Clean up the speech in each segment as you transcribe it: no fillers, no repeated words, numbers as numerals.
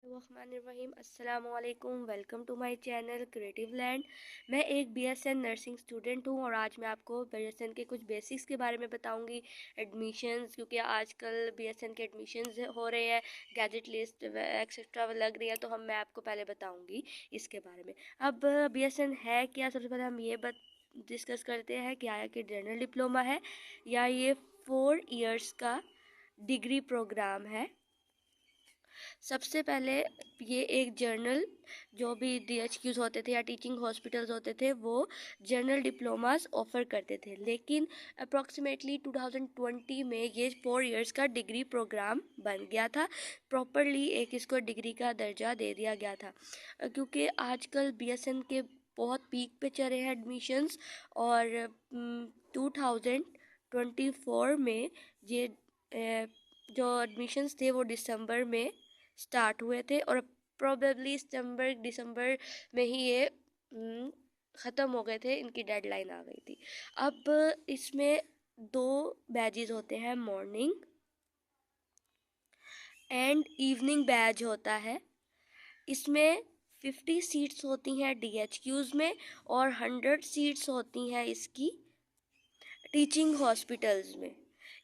बिस्मिल्लाहिर्रहमानिर्रहीम। अस्सलामुअलैकुम। Welcome to my channel creative land. मैं एक बीएसएन नर्सिंग स्टूडेंट हूँ और आज मैं आपको बीएसएन के कुछ बेसिक्स के बारे में बताऊंगी। एडमिशन्स, क्योंकि आजकल बीएसएन के एडमिशन्स हो रहे हैं, गैजेट लिस्ट एक्सेट्रा लग रही है, तो मैं आपको पहले बताऊंगी इसके बारे में। अब बीएसएन है क्या, सबसे पहले हम ये डिस्कस करते हैं कि आया कि जनरल डिप्लोमा है या ये 4 इयर्स का डिग्री प्रोग्राम है। सबसे पहले ये एक जर्नल, जो भी डीएचक्यूज होते थे या टीचिंग हॉस्पिटल्स होते थे वो जर्नल डिप्लोमास ऑफ़र करते थे, लेकिन अप्रॉक्सीमेटली 2020 में ये 4 इयर्स का डिग्री प्रोग्राम बन गया था। प्रॉपरली एक इसको डिग्री का दर्जा दे दिया गया था, क्योंकि आजकल बीएसएन के बहुत पीक पे चल रहे हैं एडमिशन्स। और 2024 में ये जो एडमिशन्स थे वो दिसंबर में स्टार्ट हुए थे और प्रोबेबली दिसंबर में ही ये ख़त्म हो गए थे, इनकी डेडलाइन आ गई थी। अब इसमें 2 बैचेस होते हैं, मॉर्निंग एंड इवनिंग बैच होता है। इसमें 50 सीट्स होती हैं डीएचक्यूज़ में और 100 सीट्स होती हैं इसकी टीचिंग हॉस्पिटल्स में।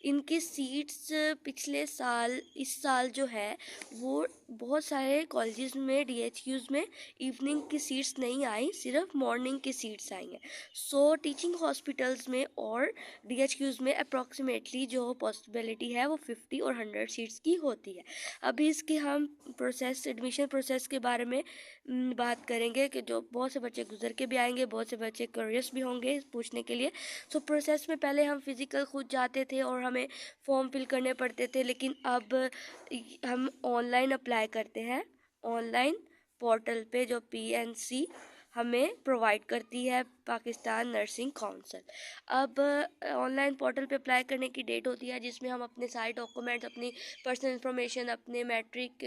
इनकी सीट्स पिछले साल, इस साल जो है वो बहुत सारे कॉलेजेस में डीएचक्यूज़ में इवनिंग की सीट्स नहीं आई, सिर्फ मॉर्निंग की सीट्स आई हैं। सो टीचिंग हॉस्पिटल्स में और डीएचक्यूज़ में अप्रॉक्सीमेटली जो पॉसिबिलिटी है वो 50 और 100 सीट्स की होती है। अभी इसके हम एडमिशन प्रोसेस के बारे में बात करेंगे कि जो बहुत से बच्चे गुजर के भी आएंगे, बहुत से बच्चे क्यूरियस भी होंगे पूछने के लिए। सो प्रोसेस में पहले हम फिज़िकल खुद जाते थे और हमें फॉर्म फिल करने पड़ते थे, लेकिन अब हम ऑनलाइन अप्लाई करते हैं। ऑनलाइन पोर्टल पे जो पीएनसी हमें प्रोवाइड करती है पाकिस्तान नर्सिंग काउंसिल। अब ऑनलाइन पोर्टल पे अप्लाई करने की डेट होती है जिसमें हम अपने सारे डॉक्यूमेंट्स, अपनी पर्सनल इन्फॉर्मेशन, अपने मैट्रिक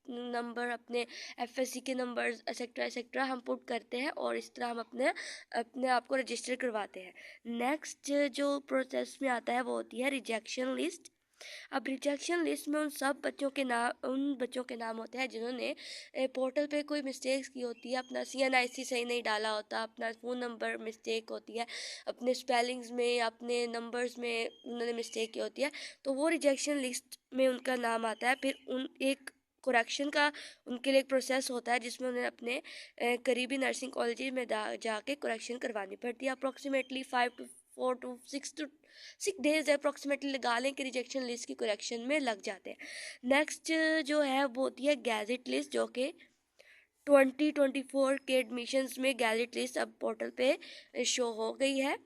नंबर, अपने एफएससी के नंबर्स एक्सेट्रा एक्सेट्रा हम पुट करते हैं और इस तरह हम अपने आप को रजिस्टर करवाते हैं। नेक्स्ट जो प्रोसेस में आता है वो होती है रिजेक्शन लिस्ट। अब रिजेक्शन लिस्ट में उन बच्चों के नाम होते हैं जिन्होंने पोर्टल पे कोई मिस्टेक्स की होती है, अपना सीएनआईसी सही नहीं डाला होता, अपना फ़ोन नंबर मिस्टेक होती है, अपने स्पेलिंग्स में, अपने नंबर्स में उन्होंने मिस्टेक की होती है, तो वो रिजेक्शन लिस्ट में उनका नाम आता है। फिर एक करेक्शन का उनके लिए एक प्रोसेस होता है जिसमें उन्हें अपने करीबी नर्सिंग कॉलेज में जाके करेक्शन करवानी पड़ती है। अप्रॉक्सीमेटली 6 डेज अप्रॉक्सीमेटली लगा लें कि रिजेक्शन लिस्ट की करेक्शन में लग जाते हैं। नेक्स्ट जो है वो होती है गैजेट लिस्ट, जो कि 2024 के एडमिशन्स में गैजेट लिस्ट अब पोर्टल पे शो हो गई है।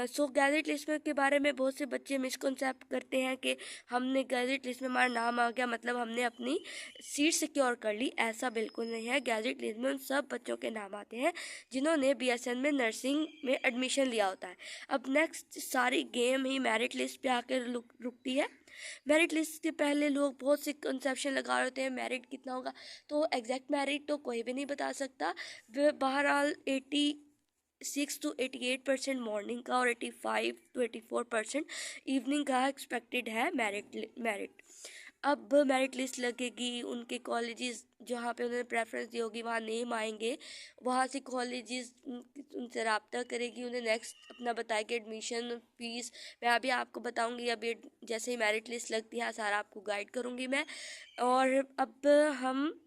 सो गैजेट लिस्ट में के बारे में बहुत से बच्चे मिसकॉन्सेप्ट करते हैं कि हमने गैजेट लिस्ट में हमारा नाम आ गया मतलब हमने अपनी सीट सिक्योर कर ली। ऐसा बिल्कुल नहीं है। गैजेट लिस्ट में उन सब बच्चों के नाम आते हैं जिन्होंने बीएसएन में नर्सिंग में एडमिशन लिया होता है। अब नेक्स्ट सारी गेम ही मेरिट लिस्ट पे आकर रुकती है। मेरिट लिस्ट से पहले लोग बहुत से कंसेप्शन लगा रहे होते हैं मेरिट कितना होगा, तो एग्जैक्ट मेरिट तो कोई भी नहीं बता सकता। बहरहाल 86 to 88% मॉर्निंग का और 85 to 84% इवनिंग का एक्सपेक्टेड है मेरिट। अब मेरिट लिस्ट लगेगी, उनके कॉलेजेस जहाँ पे उन्होंने प्रेफरेंस दी होगी वहाँ नेम आएंगे, वहाँ से कॉलेजेस उनसे रब्ता करेगी, उन्हें नेक्स्ट अपना बताएगी एडमिशन फीस। मैं अभी आपको बताऊंगी, अभी जैसे ही मेरिट लिस्ट लगती है सारा आपको गाइड करूँगी मैं। और अब हम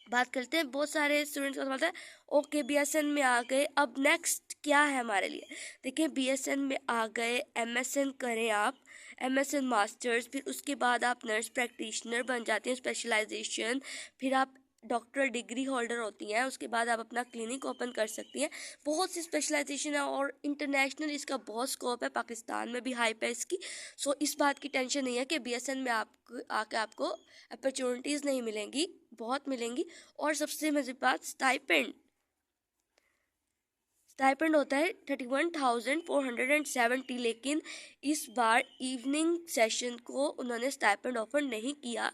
बात करते हैं, बहुत सारे स्टूडेंट्स का सवाल है ओके बीएसएन में आ गए, अब नेक्स्ट क्या है हमारे लिए। देखिए बीएसएन में आ गए, एमएसएन करें आप, एमएसएन मास्टर्स, फिर उसके बाद आप नर्स प्रैक्टिशनर बन जाते हैं, स्पेशलाइजेशन, फिर आप डॉक्टरल डिग्री होल्डर होती हैं, उसके बाद आप अपना क्लिनिक ओपन कर सकती हैं। बहुत सी स्पेशलाइजेशन है और इंटरनेशनल इसका बहुत स्कोप है, पाकिस्तान में भी हाइप है इसकी। सो इस बात की टेंशन नहीं है कि बीएसएन में आपको अपॉर्चुनिटीज़ नहीं मिलेंगी, बहुत मिलेंगी। और सबसे मज़े बात, स्टाइपेंड होता है 31,470, लेकिन इस बार इवनिंग सेशन को उन्होंने स्टाइपेंड ऑफर नहीं किया,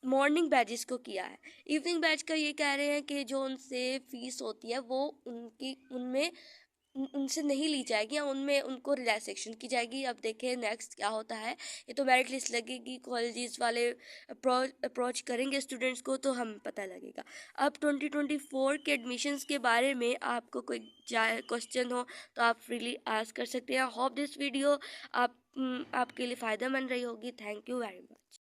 मॉर्निंग बैचेस को किया है। इवनिंग बैच का ये कह रहे हैं कि जो उनसे फीस होती है वो उनमें उनसे नहीं ली जाएगी या उनमें उनको रिलैक्सेशन की जाएगी। अब देखें नेक्स्ट क्या होता है। ये तो मेरिट लिस्ट लगेगी, कॉलेजेस वाले अप्रोच करेंगे स्टूडेंट्स को, तो हमें पता लगेगा। अब 2024 के एडमिशन्स के बारे में आपको कोई क्वेश्चन हो तो आप फ्रीली आस्क कर सकते हैं। होप दिस वीडियो आपके लिए फ़ायदेमंद रही होगी। Thank you very much.